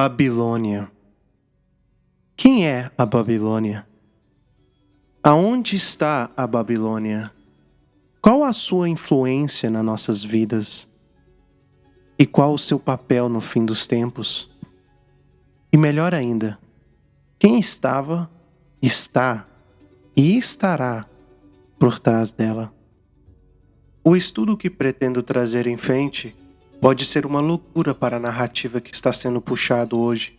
Babilônia. Quem é a Babilônia? Aonde está a Babilônia? Qual a sua influência nas nossas vidas? E qual o seu papel no fim dos tempos? E melhor ainda, quem estava, está e estará por trás dela? O estudo que pretendo trazer em frente pode ser uma loucura para a narrativa que está sendo puxado hoje,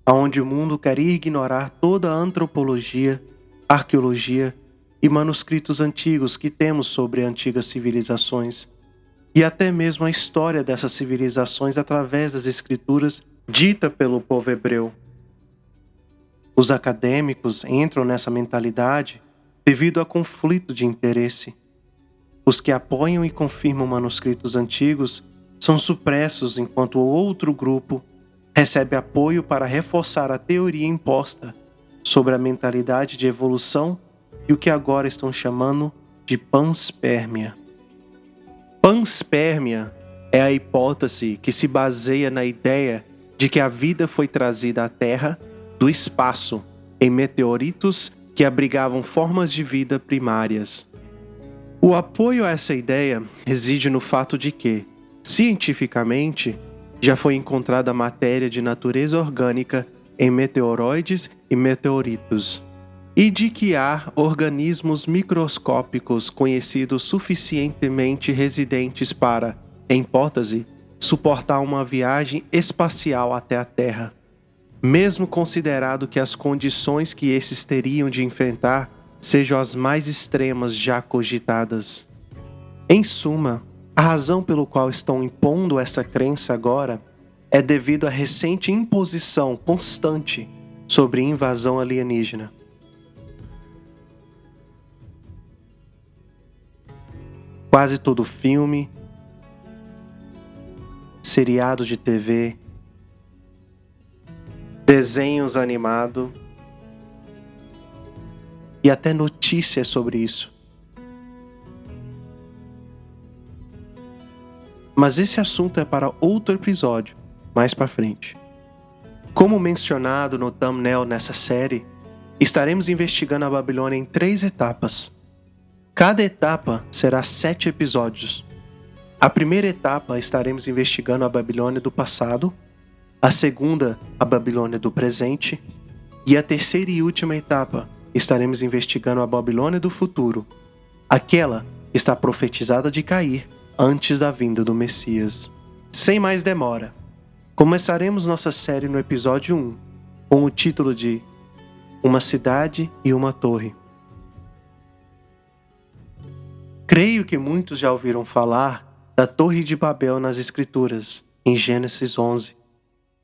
aonde o mundo quer ignorar toda a antropologia, arqueologia e manuscritos antigos que temos sobre antigas civilizações, e até mesmo a história dessas civilizações através das escrituras dita pelo povo hebreu. Os acadêmicos entram nessa mentalidade devido a conflito de interesse. Os que apoiam e confirmam manuscritos antigos são supressos, enquanto o outro grupo recebe apoio para reforçar a teoria imposta sobre a mentalidade de evolução e o que agora estão chamando de panspermia. Panspermia é a hipótese que se baseia na ideia de que a vida foi trazida à Terra do espaço em meteoritos que abrigavam formas de vida primárias. O apoio a essa ideia reside no fato de que, cientificamente, já foi encontrada matéria de natureza orgânica em meteoroides e meteoritos, e de que há organismos microscópicos conhecidos suficientemente residentes para, em hipótese, suportar uma viagem espacial até a Terra, mesmo considerado que as condições que esses teriam de enfrentar sejam as mais extremas já cogitadas. Em suma, a razão pelo qual estão impondo essa crença agora é devido à recente imposição constante sobre invasão alienígena. Quase todo filme, seriado de TV, desenhos animados e até notícias sobre isso. Mas esse assunto é para outro episódio, mais para frente. Como mencionado no thumbnail nessa série, estaremos investigando a Babilônia em 3 etapas. Cada etapa será 7 episódios. A primeira etapa estaremos investigando a Babilônia do passado, a segunda, a Babilônia do presente, e a terceira e última etapa estaremos investigando a Babilônia do futuro, aquela que está profetizada de cair antes da vinda do Messias. Sem mais demora, começaremos nossa série no episódio 1, com o título de Uma Cidade e uma Torre. Creio que muitos já ouviram falar da Torre de Babel nas Escrituras, em Gênesis 11,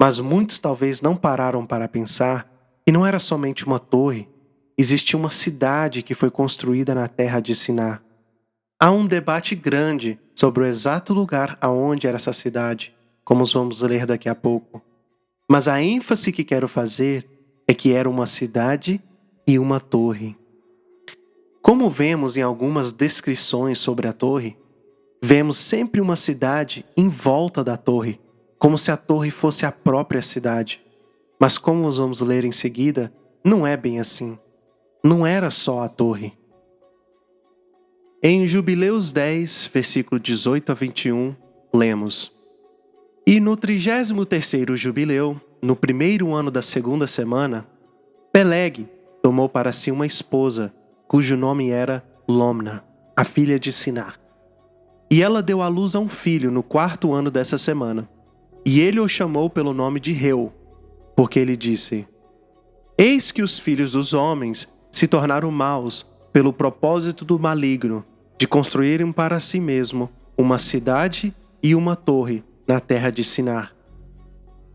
mas muitos talvez não pararam para pensar que não era somente uma torre, existia uma cidade que foi construída na terra de Siná. Há um debate grande sobre o exato lugar aonde era essa cidade, como vamos ler daqui a pouco. Mas a ênfase que quero fazer é que era uma cidade e uma torre. Como vemos em algumas descrições sobre a torre, vemos sempre uma cidade em volta da torre, como se a torre fosse a própria cidade. Mas como vamos ler em seguida, não é bem assim. Não era só a torre. Em Jubileus 10, versículo 18 a 21, lemos: E no 33º jubileu, no primeiro ano da segunda semana, Peleg tomou para si uma esposa, cujo nome era Lomna, a filha de Sinar. E ela deu à luz a um filho no 4º ano dessa semana. E ele o chamou pelo nome de Reu, porque ele disse: Eis que os filhos dos homens se tornaram maus pelo propósito do maligno de construírem para si mesmo uma cidade e uma torre na terra de Sinar.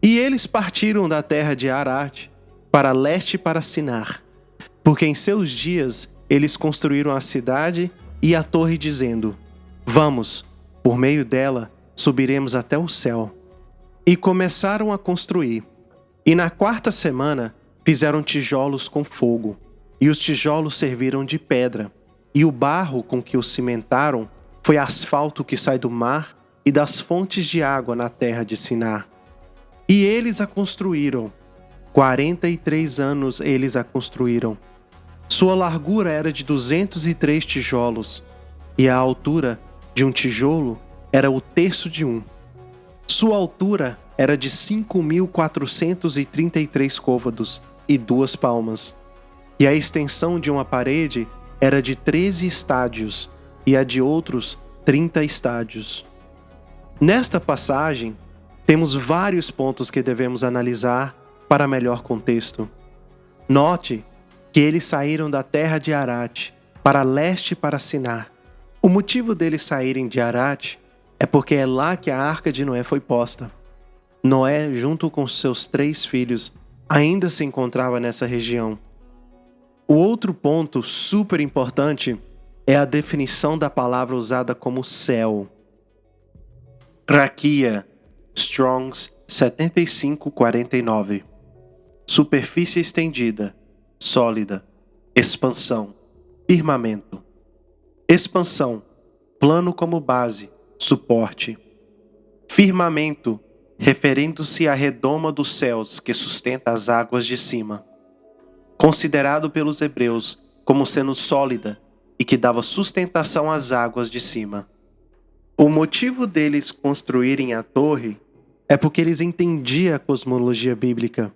E eles partiram da terra de Arad para leste para Sinar, porque em seus dias eles construíram a cidade e a torre, dizendo: Vamos, por meio dela subiremos até o céu. E começaram a construir. E na 4ª semana fizeram tijolos com fogo, e os tijolos serviram de pedra, e o barro com que os cimentaram foi asfalto que sai do mar e das fontes de água na terra de Sinar. E eles a construíram. 43 anos eles a construíram. Sua largura era de 203 tijolos, e a altura de um tijolo era o terço de um. Sua altura era de 5.433 côvados e 2 palmas, e a extensão de uma parede era de 13 estádios, e a de outros 30 estádios. Nesta passagem, temos vários pontos que devemos analisar para melhor contexto. Note que eles saíram da terra de Arate, para leste para Sinar. O motivo deles saírem de Arate é porque é lá que a arca de Noé foi posta. Noé, junto com seus 3 filhos, ainda se encontrava nessa região. O outro ponto super importante é a definição da palavra usada como céu. Raquia, Strong's 7549. Superfície estendida, sólida, expansão, firmamento. Expansão, plano como base, suporte. Firmamento, referindo-se à redoma dos céus que sustenta as águas de cima. Considerado pelos hebreus como sendo sólida e que dava sustentação às águas de cima. O motivo deles construírem a torre é porque eles entendiam a cosmologia bíblica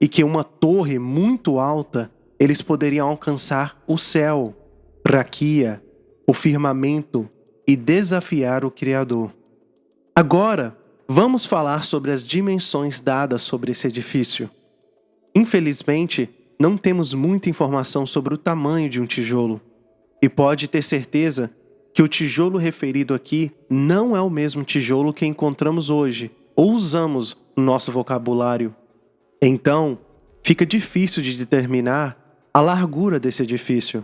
e que uma torre muito alta eles poderiam alcançar o céu, Raquia, o firmamento e desafiar o Criador. Agora, vamos falar sobre as dimensões dadas sobre esse edifício. Infelizmente, não temos muita informação sobre o tamanho de um tijolo, e pode ter certeza que o tijolo referido aqui não é o mesmo tijolo que encontramos hoje ou usamos no nosso vocabulário. Então, fica difícil de determinar a largura desse edifício,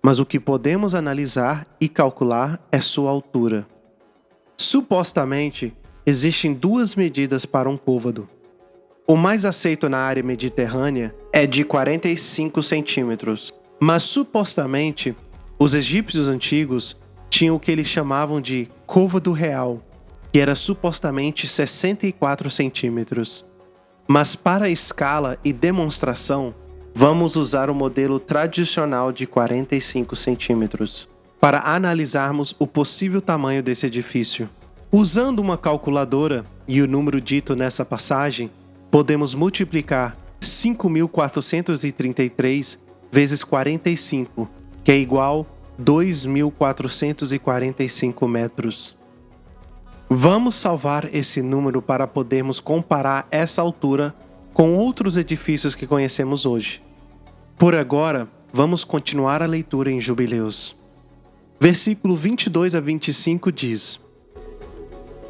mas o que podemos analisar e calcular é sua altura. Supostamente, existem 2 medidas para um côvado. O mais aceito na área mediterrânea é de 45 centímetros, mas supostamente os egípcios antigos tinham o que eles chamavam de côvado real, que era supostamente 64 centímetros. Mas para escala e demonstração, vamos usar o modelo tradicional de 45 centímetros para analisarmos o possível tamanho desse edifício. Usando uma calculadora e o número dito nessa passagem, podemos multiplicar 5.433 vezes 45, que é igual a 2.445 metros. Vamos salvar esse número para podermos comparar essa altura com outros edifícios que conhecemos hoje. Por agora, vamos continuar a leitura em Jubileus. Versículo 22 a 25 diz: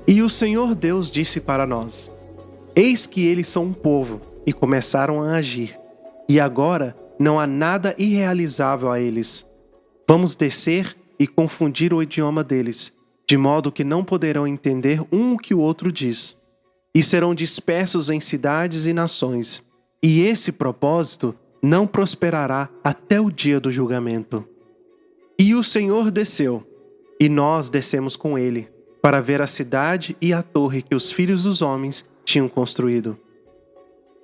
E o Senhor Deus disse para nós: Eis que eles são um povo, e começaram a agir, e agora não há nada irrealizável a eles. Vamos descer e confundir o idioma deles, de modo que não poderão entender um o que o outro diz. E serão dispersos em cidades e nações, e esse propósito não prosperará até o dia do julgamento. E o Senhor desceu, e nós descemos com ele, para ver a cidade e a torre que os filhos dos homens tinham construído.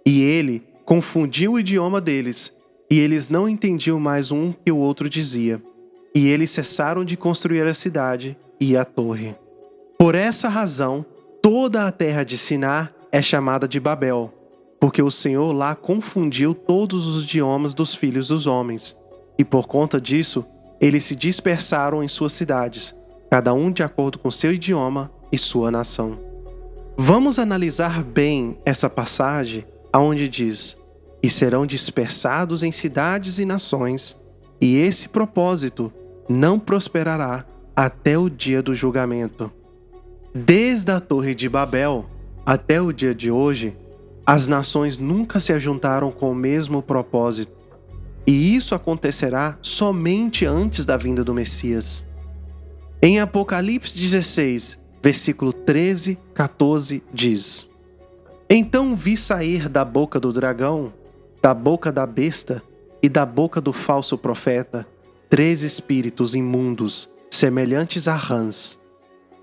E ele confundiu o idioma deles, e eles não entendiam mais um que o outro dizia. E eles cessaram de construir a cidade e a torre. Por essa razão, toda a terra de Sinar é chamada de Babel, porque o Senhor lá confundiu todos os idiomas dos filhos dos homens. E por conta disso, eles se dispersaram em suas cidades, cada um de acordo com seu idioma e sua nação. Vamos analisar bem essa passagem aonde diz: E serão dispersados em cidades e nações, e esse propósito não prosperará até o dia do julgamento. Desde a Torre de Babel até o dia de hoje, as nações nunca se ajuntaram com o mesmo propósito, e isso acontecerá somente antes da vinda do Messias. Em Apocalipse 16, versículo 13, 14, diz: Então vi sair da boca do dragão, da boca da besta e da boca do falso profeta 3 espíritos imundos, semelhantes a rãs,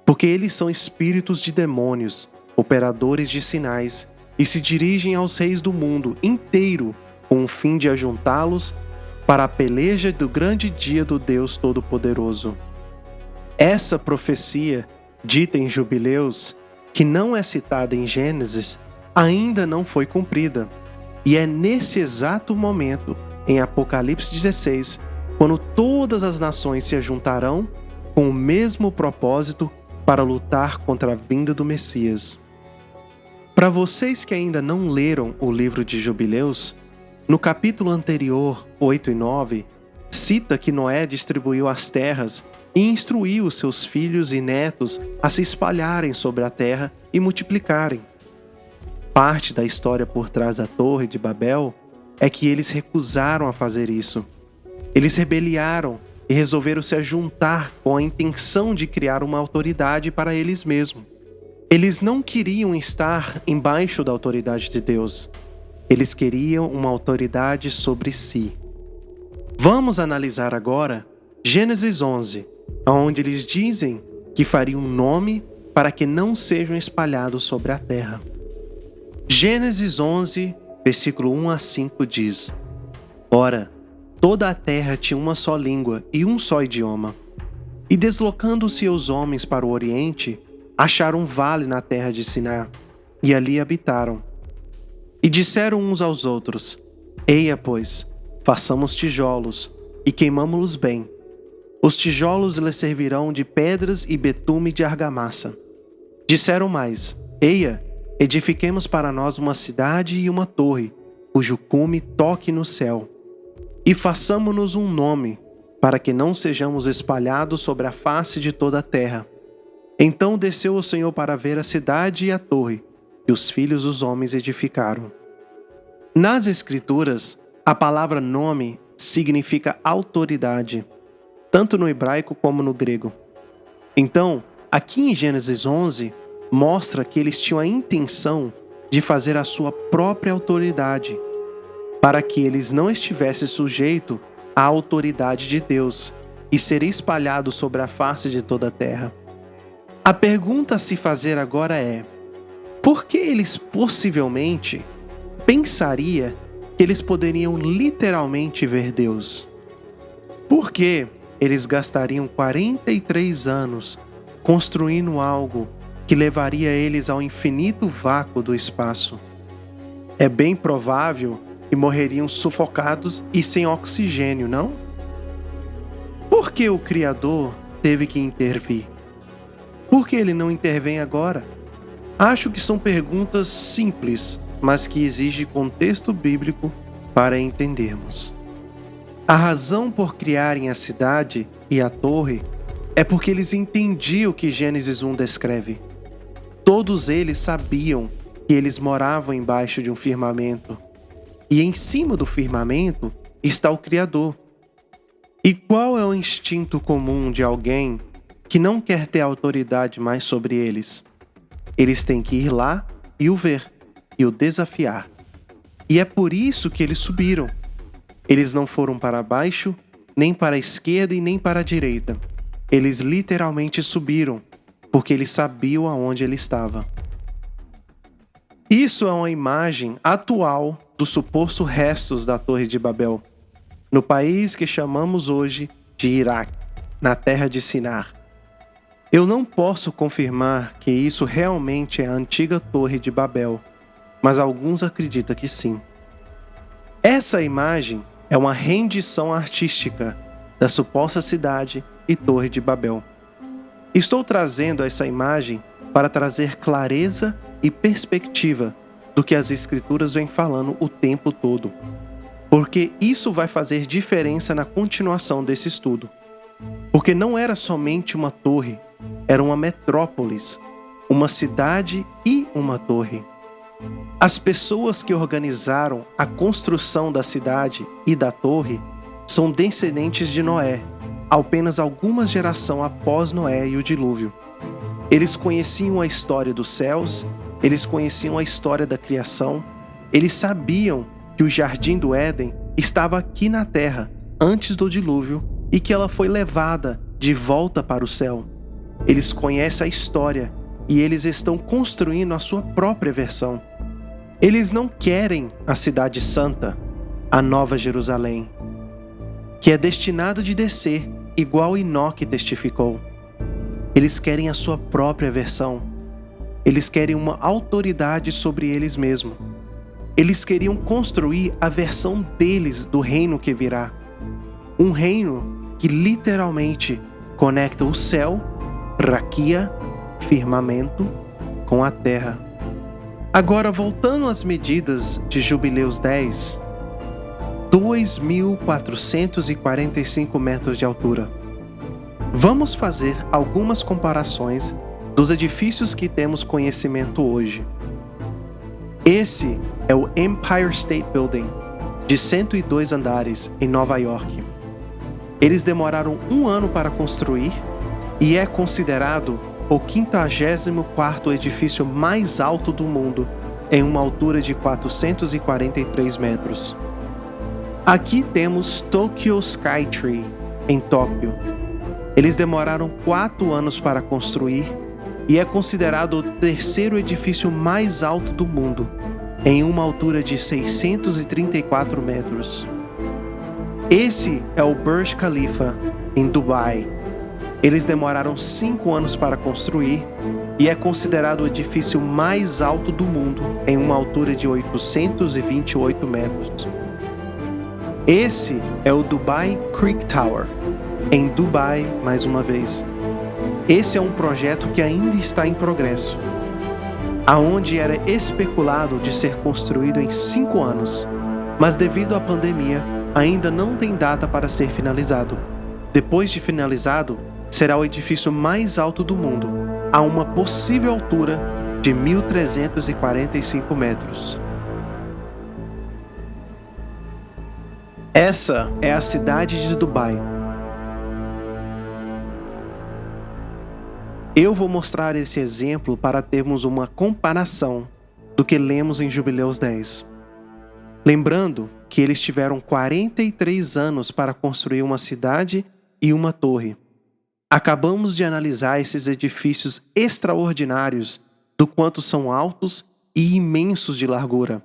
porque eles são espíritos de demônios, operadores de sinais, e se dirigem aos reis do mundo inteiro com o fim de ajuntá-los para a peleja do grande dia do Deus Todo-Poderoso. Essa profecia, dita em Jubileus, que não é citada em Gênesis, ainda não foi cumprida. E é nesse exato momento, em Apocalipse 16, quando todas as nações se ajuntarão com o mesmo propósito para lutar contra a vinda do Messias. Para vocês que ainda não leram o livro de Jubileus, no capítulo anterior, 8 e 9, cita que Noé distribuiu as terras e instruiu os seus filhos e netos a se espalharem sobre a terra e multiplicarem. Parte da história por trás da Torre de Babel é que eles recusaram a fazer isso. Eles rebeliaram e resolveram se ajuntar com a intenção de criar uma autoridade para eles mesmos. Eles não queriam estar embaixo da autoridade de Deus. Eles queriam uma autoridade sobre si. Vamos analisar agora Gênesis 11, onde eles dizem que fariam um nome para que não sejam espalhados sobre a terra. Gênesis 11, versículo 1 a 5 diz: Ora, toda a terra tinha uma só língua e um só idioma. E deslocando-se os homens para o oriente, acharam um vale na terra de Siná, e ali habitaram. E disseram uns aos outros: Eia, pois, façamos tijolos, e queimamo-los bem. Os tijolos lhes servirão de pedras e betume de argamassa. Disseram mais: Eia, edifiquemos para nós uma cidade e uma torre, cujo cume toque no céu. E façamo-nos um nome, para que não sejamos espalhados sobre a face de toda a terra. Então desceu o Senhor para ver a cidade e a torre, que os filhos dos homens edificaram. Nas Escrituras, a palavra nome significa autoridade, tanto no hebraico como no grego. Então, aqui em Gênesis 11, mostra que eles tinham a intenção de fazer a sua própria autoridade, para que eles não estivessem sujeitos à autoridade de Deus e serem espalhados sobre a face de toda a terra. A pergunta a se fazer agora é: por que eles possivelmente pensariam que eles poderiam literalmente ver Deus? Por que eles gastariam 43 anos construindo algo que levaria eles ao infinito vácuo do espaço? É bem provável que morreriam sufocados e sem oxigênio, não? Por que o Criador teve que intervir? Por que ele não intervém agora? Acho que são perguntas simples, mas que exigem contexto bíblico para entendermos. A razão por criarem a cidade e a torre é porque eles entendiam o que Gênesis 1 descreve. Todos eles sabiam que eles moravam embaixo de um firmamento, e em cima do firmamento está o Criador. E qual é o instinto comum de alguém que não quer ter autoridade mais sobre eles? Eles têm que ir lá e o ver, e o desafiar. E é por isso que eles subiram. Eles não foram para baixo, nem para a esquerda e nem para a direita. Eles literalmente subiram, porque eles sabiam aonde ele estava. Isso é uma imagem atual dos supostos restos da Torre de Babel, no país que chamamos hoje de Iraque, na terra de Sinar. Eu não posso confirmar que isso realmente é a antiga Torre de Babel, mas alguns acreditam que sim. Essa imagem é uma rendição artística da suposta cidade e Torre de Babel. Estou trazendo essa imagem para trazer clareza e perspectiva do que as Escrituras vêm falando o tempo todo, porque isso vai fazer diferença na continuação desse estudo. Porque não era somente uma torre, era uma metrópolis, uma cidade e uma torre. As pessoas que organizaram a construção da cidade e da torre são descendentes de Noé, apenas algumas gerações após Noé e o dilúvio. Eles conheciam a história dos céus, eles conheciam a história da criação, eles sabiam que o jardim do Éden estava aqui na terra antes do dilúvio e que ela foi levada de volta para o céu. Eles conhecem a história e eles estão construindo a sua própria versão. Eles não querem a cidade santa, a Nova Jerusalém, que é destinada de descer, igual Enoque testificou. Eles querem a sua própria versão. Eles querem uma autoridade sobre eles mesmos. Eles queriam construir a versão deles do reino que virá. Um reino que literalmente conecta o céu, raquia, firmamento, com a terra. Agora, voltando às medidas de Jubileus 10, 2.445 metros de altura. Vamos fazer algumas comparações dos edifícios que temos conhecimento hoje. Esse é o Empire State Building, de 102 andares, em Nova York. Eles demoraram 1 ano para construir e é considerado o 54º edifício mais alto do mundo, em uma altura de 443 metros. Aqui temos Tokyo Skytree, em Tóquio. Eles demoraram 4 anos para construir e é considerado o 3º edifício mais alto do mundo, em uma altura de 634 metros. Esse é o Burj Khalifa, em Dubai. Eles demoraram 5 anos para construir e é considerado o edifício mais alto do mundo, em uma altura de 828 metros. Esse é o Dubai Creek Tower, em Dubai, mais uma vez. Esse é um projeto que ainda está em progresso, aonde era especulado de ser construído em 5 anos, mas devido à pandemia, ainda não tem data para ser finalizado. Depois de finalizado, será o edifício mais alto do mundo, a uma possível altura de 1.345 metros. Essa é a cidade de Dubai. Eu vou mostrar esse exemplo para termos uma comparação do que lemos em Jubileus 10. Lembrando que eles tiveram 43 anos para construir uma cidade e uma torre. Acabamos de analisar esses edifícios extraordinários do quanto são altos e imensos de largura.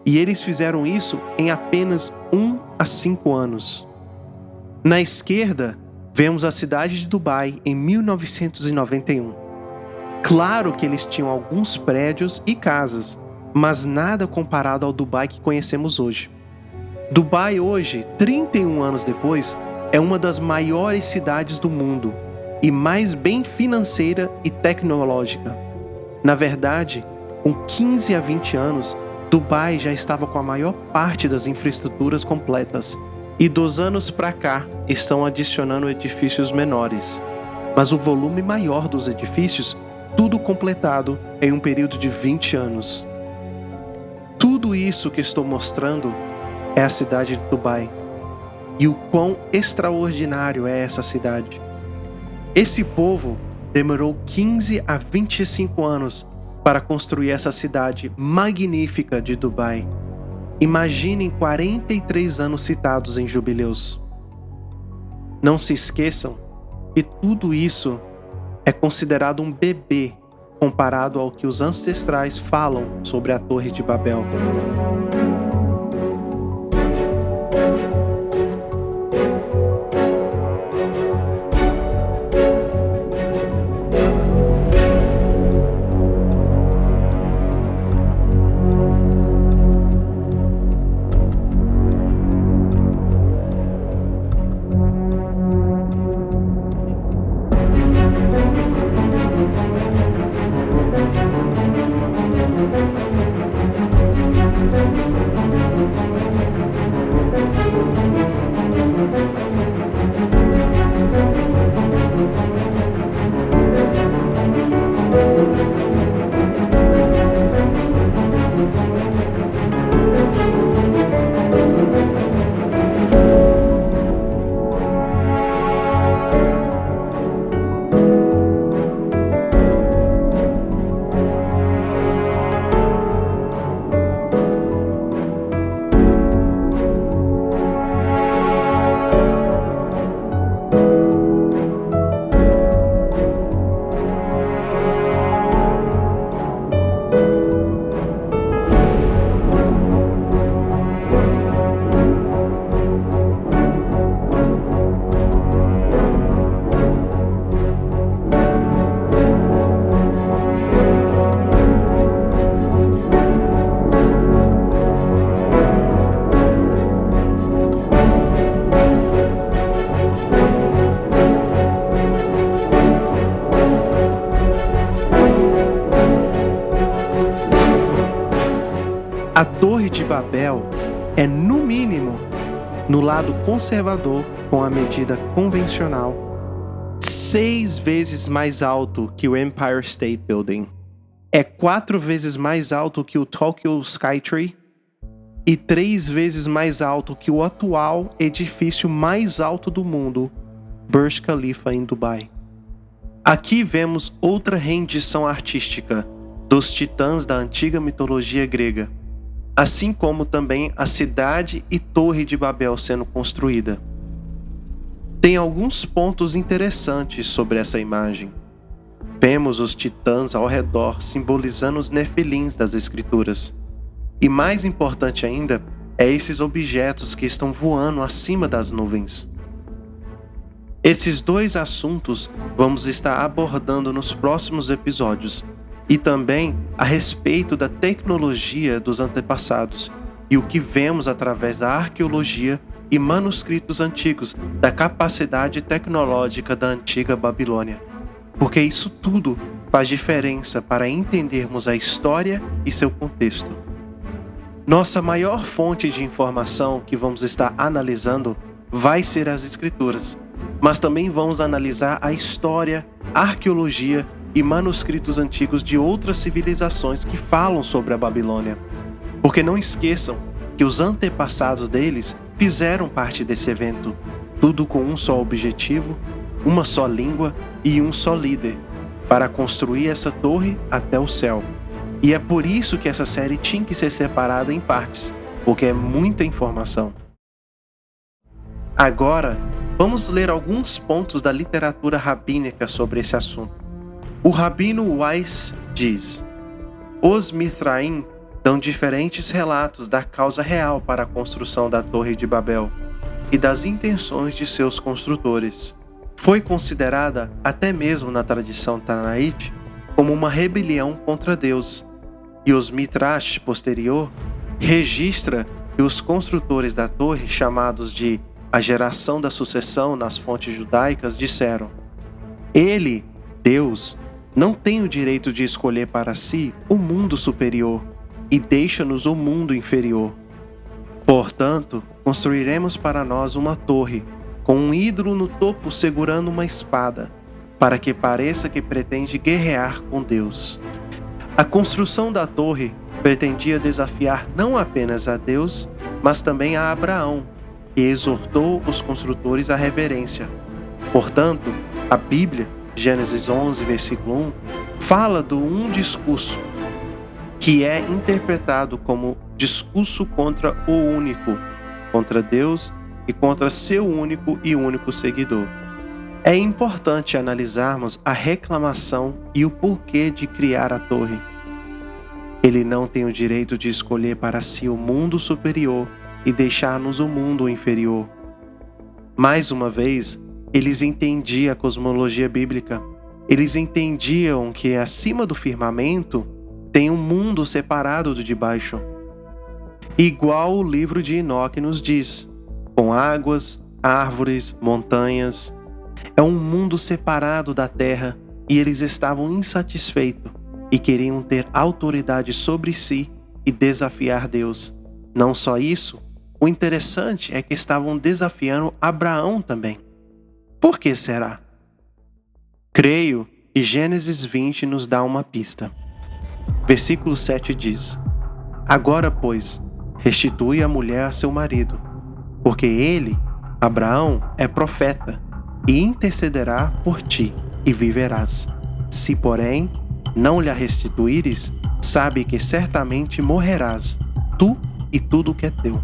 E eles fizeram isso em apenas 1 a 5 anos. Na esquerda, vemos a cidade de Dubai em 1991. Claro que eles tinham alguns prédios e casas, mas nada comparado ao Dubai que conhecemos hoje. Dubai hoje, 31 anos depois, é uma das maiores cidades do mundo e mais bem financeira e tecnológica. Na verdade, com 15 a 20 anos, Dubai já estava com a maior parte das infraestruturas completas, e dos anos para cá estão adicionando edifícios menores, mas o volume maior dos edifícios, tudo completado em um período de 20 anos. Tudo isso que estou mostrando é a cidade de Dubai, e o quão extraordinário é essa cidade. Esse povo demorou 15 a 25 anos para construir essa cidade magnífica de Dubai. Imaginem 43 anos citados em Jubileus. Não se esqueçam que tudo isso é considerado um bebê comparado ao que os ancestrais falam sobre a Torre de Babel. Babel é, no mínimo, no lado conservador, com a medida convencional, 6 vezes mais alto que o Empire State Building. É 4 vezes mais alto que o Tokyo Skytree e 3 vezes mais alto que o atual edifício mais alto do mundo, Burj Khalifa, em Dubai. Aqui vemos outra rendição artística dos titãs da antiga mitologia grega, assim como também a cidade e torre de Babel sendo construída. Tem alguns pontos interessantes sobre essa imagem. Vemos os titãs ao redor simbolizando os nefilins das escrituras. E mais importante ainda, é esses objetos que estão voando acima das nuvens. Esses 2 assuntos vamos estar abordando nos próximos episódios, e também a respeito da tecnologia dos antepassados e o que vemos através da arqueologia e manuscritos antigos da capacidade tecnológica da antiga Babilônia. Porque isso tudo faz diferença para entendermos a história e seu contexto. Nossa maior fonte de informação que vamos estar analisando vai ser as Escrituras, mas também vamos analisar a história, a arqueologia e manuscritos antigos de outras civilizações que falam sobre a Babilônia. Porque não esqueçam que os antepassados deles fizeram parte desse evento, tudo com um só objetivo, uma só língua e um só líder, para construir essa torre até o céu. E é por isso que essa série tinha que ser separada em partes, porque é muita informação. Agora, vamos ler alguns pontos da literatura rabínica sobre esse assunto. O rabino Weiss diz: os Mithraim dão diferentes relatos da causa real para a construção da Torre de Babel e das intenções de seus construtores. Foi considerada, até mesmo na tradição tanaíte, como uma rebelião contra Deus, e os Midrash posterior registra que os construtores da torre, chamados de a geração da sucessão nas fontes judaicas, disseram: Ele, Deus, não tem o direito de escolher para si o mundo superior e deixa-nos o mundo inferior. Portanto, construiremos para nós uma torre, com um ídolo no topo segurando uma espada, para que pareça que pretende guerrear com Deus. A construção da torre pretendia desafiar não apenas a Deus, mas também a Abraão, que exortou os construtores à reverência. Portanto, a Bíblia, Gênesis 11, versículo 1, fala do um discurso, que é interpretado como discurso contra o único, contra Deus e contra seu único e único seguidor. É importante analisarmos a reclamação e o porquê de criar a torre. Ele não tem o direito de escolher para si o mundo superior e deixar-nos o mundo inferior. Mais uma vez, eles entendiam a cosmologia bíblica. Eles entendiam que acima do firmamento tem um mundo separado do de baixo. Igual o livro de Enoque nos diz, com águas, árvores, montanhas. É um mundo separado da terra e eles estavam insatisfeitos e queriam ter autoridade sobre si e desafiar Deus. Não só isso, o interessante é que estavam desafiando Abraão também. Por que será? Creio que Gênesis 20 nos dá uma pista. Versículo 7 diz: Agora, pois, restitui a mulher a seu marido, porque ele, Abraão, é profeta, e intercederá por ti, e viverás. Se, porém, não lhe a restituíres, sabe que certamente morrerás, tu e tudo que é teu.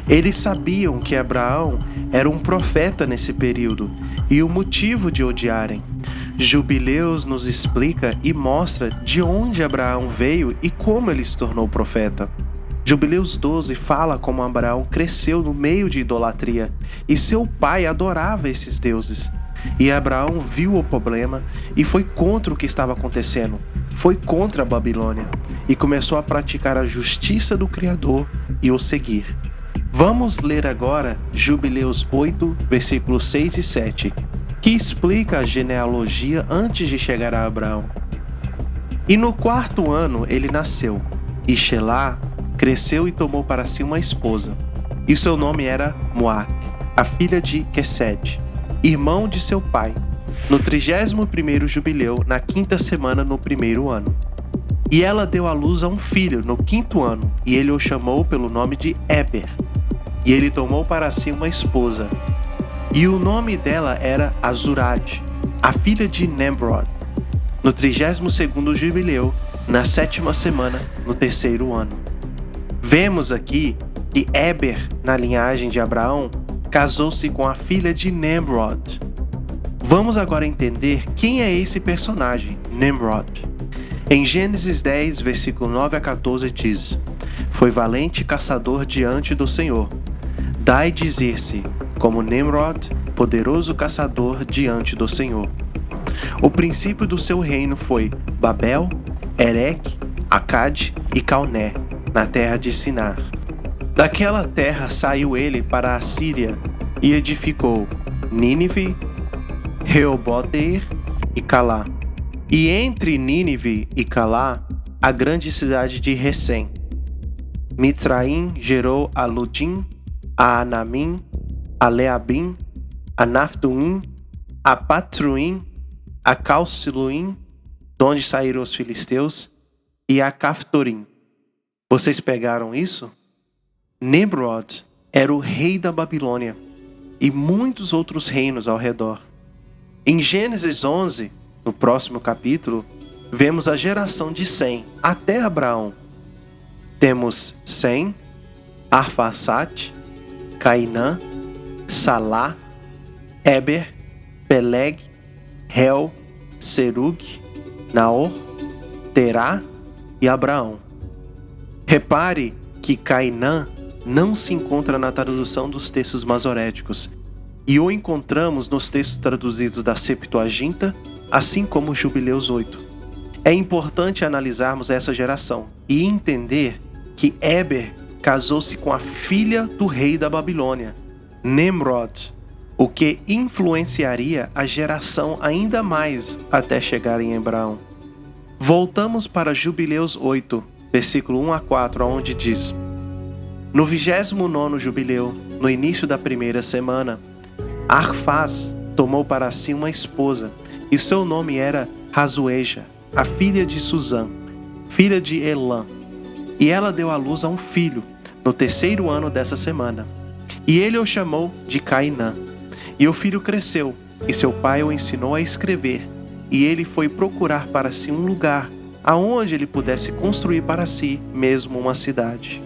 Eles sabiam que Abraão era um profeta nesse período e o motivo de odiarem. Jubileus nos explica e mostra de onde Abraão veio e como ele se tornou profeta. Jubileus 12 fala como Abraão cresceu no meio de idolatria e seu pai adorava esses deuses. E Abraão viu o problema e foi contra o que estava acontecendo. Foi contra a Babilônia e começou a praticar a justiça do Criador e o seguir. Vamos ler agora Jubileus 8, versículos 6 e 7, que explica a genealogia antes de chegar a Abraão. E no 4º ano ele nasceu, e Shelá, cresceu e tomou para si uma esposa, e seu nome era Moac, a filha de Quesed, irmão de seu pai, no 31º jubileu, na 5ª semana no 1º ano. E ela deu à luz a um filho no 5º ano, e ele o chamou pelo nome de Eber. E ele tomou para si uma esposa, e o nome dela era Azurade, a filha de Nemrod, no 32º jubileu, na 7ª semana, no 3º ano. Vemos aqui que Eber, na linhagem de Abraão, casou-se com a filha de Nemrod. Vamos agora entender quem é esse personagem, Nimrod. Em Gênesis 10, versículo 9 a 14 diz: Foi valente caçador diante do Senhor. Dai dizer-se, como Nimrod, poderoso caçador diante do Senhor. O princípio do seu reino foi Babel, Ereque, Acade e Calné, na terra de Sinar. Daquela terra saiu ele para a Síria e edificou Nínive, Reobote e Calá. E entre Nínive e Calá, a grande cidade de Recém. Mitzraim gerou a Ludim, a Anamim, a Leabim, a Naphtuim, a Patruim, a Calciluim, de onde saíram os filisteus, e a Caftorim. Vocês pegaram isso? Nimrod era o rei da Babilônia e muitos outros reinos ao redor. Em Gênesis 11, no próximo capítulo, vemos a geração de Sem até Abraão. Temos Sem, Arfaxade, Cainã, Salá, Eber, Peleg, Hel, Serug, Naor, Terá e Abraão. Repare que Cainã não se encontra na tradução dos textos masoréticos, e o encontramos nos textos traduzidos da Septuaginta, assim como Jubileus 8. É importante analisarmos essa geração e entender que Eber casou-se com a filha do rei da Babilônia, Nimrod, o que influenciaria a geração ainda mais até chegar em Abraão. Voltamos para Jubileus 8, versículo 1 a 4, onde diz: No 29º jubileu, no início da primeira semana, Arfaz tomou para si uma esposa, e seu nome era Razueja, a filha de Susã, filha de Elã. E ela deu à luz a um filho, no 3º ano dessa semana. E ele o chamou de Cainã. E o filho cresceu, e seu pai o ensinou a escrever. E ele foi procurar para si um lugar, aonde ele pudesse construir para si mesmo uma cidade.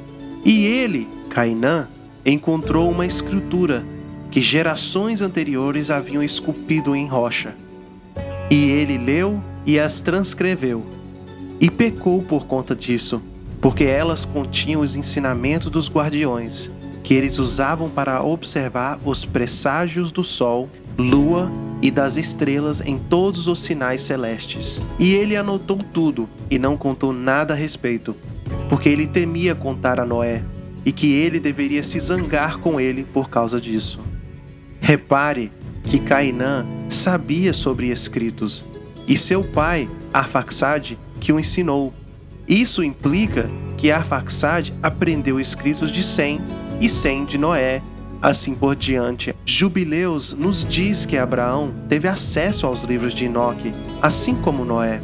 E ele, Cainã, encontrou uma escritura que gerações anteriores haviam esculpido em rocha. E ele leu e as transcreveu. E pecou por conta disso, porque elas continham os ensinamentos dos guardiões, que eles usavam para observar os presságios do sol, lua e das estrelas em todos os sinais celestes. E ele anotou tudo e não contou nada a respeito, porque ele temia contar a Noé, e que ele deveria se zangar com ele por causa disso. Repare que Cainã sabia sobre escritos, e seu pai, Arfaxade, que o ensinou. Isso implica que Arfaxade aprendeu escritos de Sem e Sem de Noé, assim por diante. Jubileus nos diz que Abraão teve acesso aos livros de Enoque, assim como Noé.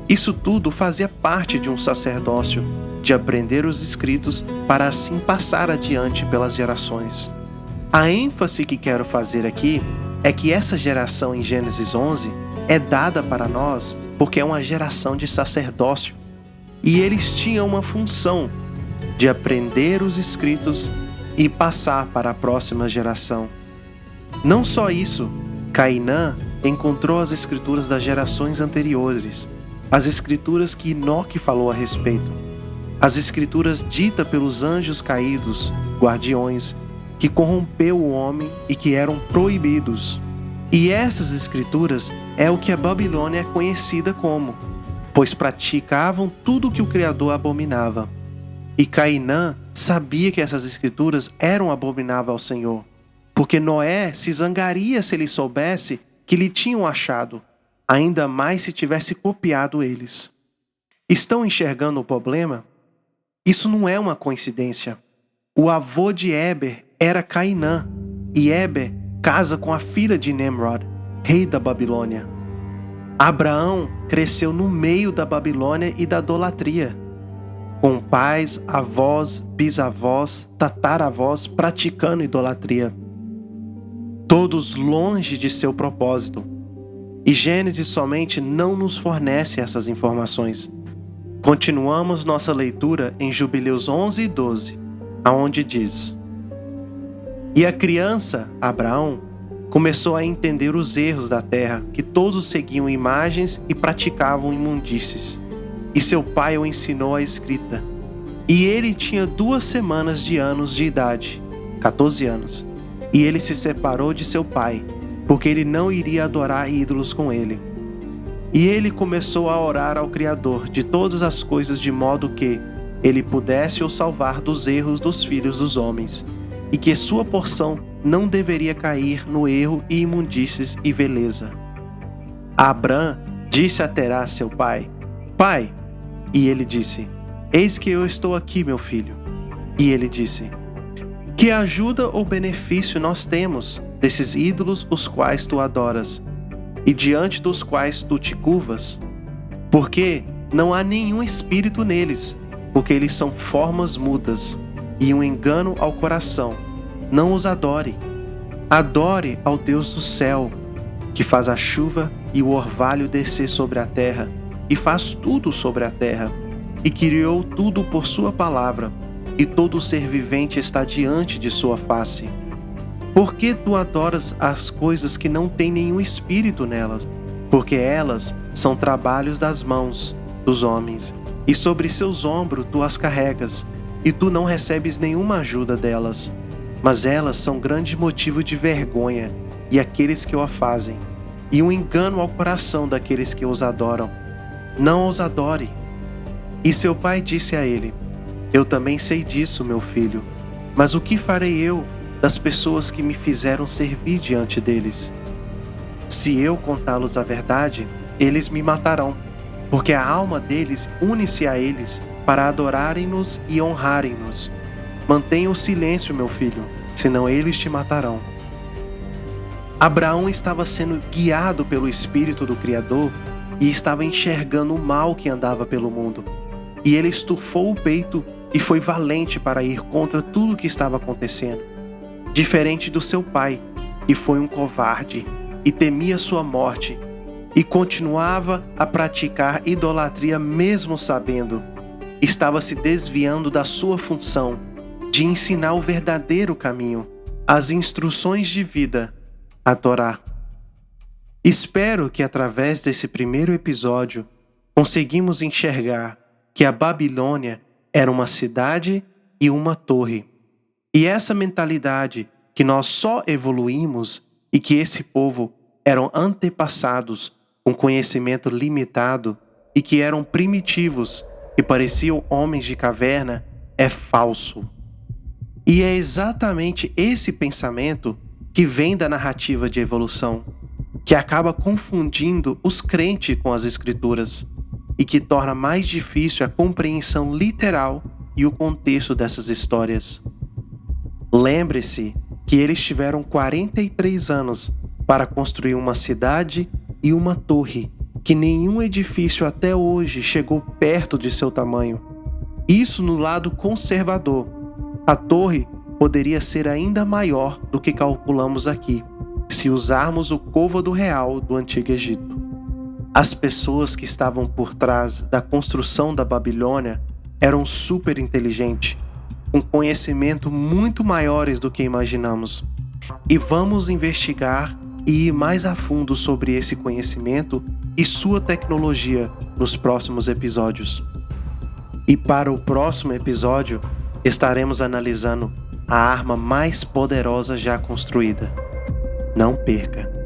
Isso tudo fazia parte de um sacerdócio, de aprender os escritos para assim passar adiante pelas gerações. A ênfase que quero fazer aqui é que essa geração em Gênesis 11 é dada para nós porque é uma geração de sacerdócio. E eles tinham uma função de aprender os escritos e passar para a próxima geração. Não só isso, Cainã encontrou as escrituras das gerações anteriores, as escrituras que Enoque falou a respeito, as escrituras ditas pelos anjos caídos, guardiões, que corrompeu o homem e que eram proibidos. E essas escrituras é o que a Babilônia é conhecida como, pois praticavam tudo o que o Criador abominava. E Cainã sabia que essas escrituras eram abomináveis ao Senhor, porque Noé se zangaria se ele soubesse que lhe tinham achado, ainda mais se tivesse copiado eles. Estão enxergando o problema? Isso não é uma coincidência. O avô de Eber era Cainã, e Eber casa com a filha de Nimrod, rei da Babilônia. Abraão cresceu no meio da Babilônia e da idolatria, com pais, avós, bisavós, tataravós praticando idolatria, todos longe de seu propósito. E Gênesis somente não nos fornece essas informações. Continuamos nossa leitura em Jubileus 11 e 12, aonde diz: E a criança, Abraão, começou a entender os erros da terra, que todos seguiam imagens e praticavam imundícies. E seu pai o ensinou a escrita. E ele tinha 2 semanas de anos de idade, 14 anos. E ele se separou de seu pai, porque ele não iria adorar ídolos com ele. E ele começou a orar ao Criador de todas as coisas de modo que ele pudesse o salvar dos erros dos filhos dos homens, e que sua porção não deveria cair no erro e imundícies e vileza. Abrão disse a Terá, seu pai: Pai. E ele disse: Eis que eu estou aqui, meu filho. E ele disse: Que ajuda ou benefício nós temos desses ídolos os quais tu adoras, e diante dos quais tu te curvas? Porque não há nenhum espírito neles, porque eles são formas mudas, e um engano ao coração. Não os adore. Adore ao Deus do céu, que faz a chuva e o orvalho descer sobre a terra, e faz tudo sobre a terra, e criou tudo por sua palavra, e todo ser vivente está diante de sua face. Por que tu adoras as coisas que não têm nenhum espírito nelas? Porque elas são trabalhos das mãos dos homens, e sobre seus ombros tu as carregas, e tu não recebes nenhuma ajuda delas. Mas elas são grande motivo de vergonha, e aqueles que o fazem, e um engano ao coração daqueles que os adoram. Não os adore. E seu pai disse a ele: Eu também sei disso, meu filho, mas o que farei eu das pessoas que me fizeram servir diante deles? Se eu contá-los a verdade, eles me matarão, porque a alma deles une-se a eles para adorarem-nos e honrarem-nos. Mantenha o silêncio, meu filho, senão eles te matarão. Abraão estava sendo guiado pelo Espírito do Criador e estava enxergando o mal que andava pelo mundo. E ele estufou o peito e foi valente para ir contra tudo o que estava acontecendo. Diferente do seu pai, que foi um covarde e temia sua morte, e continuava a praticar idolatria mesmo sabendo. Estava se desviando da sua função de ensinar o verdadeiro caminho, as instruções de vida, a Torá. Espero que através desse primeiro episódio conseguimos enxergar que a Babilônia era uma cidade e uma torre. E essa mentalidade que nós só evoluímos e que esse povo eram antepassados com conhecimento limitado e que eram primitivos, que pareciam homens de caverna, é falso. E é exatamente esse pensamento que vem da narrativa de evolução, que acaba confundindo os crentes com as escrituras e que torna mais difícil a compreensão literal e o contexto dessas histórias. Lembre-se que eles tiveram 43 anos para construir uma cidade e uma torre, que nenhum edifício até hoje chegou perto de seu tamanho. Isso no lado conservador. A torre poderia ser ainda maior do que calculamos aqui, se usarmos o côvado real do Antigo Egito. As pessoas que estavam por trás da construção da Babilônia eram super inteligentes, com conhecimento muito maiores do que imaginamos. E vamos investigar e ir mais a fundo sobre esse conhecimento e sua tecnologia nos próximos episódios. E para o próximo episódio, estaremos analisando a arma mais poderosa já construída. Não perca!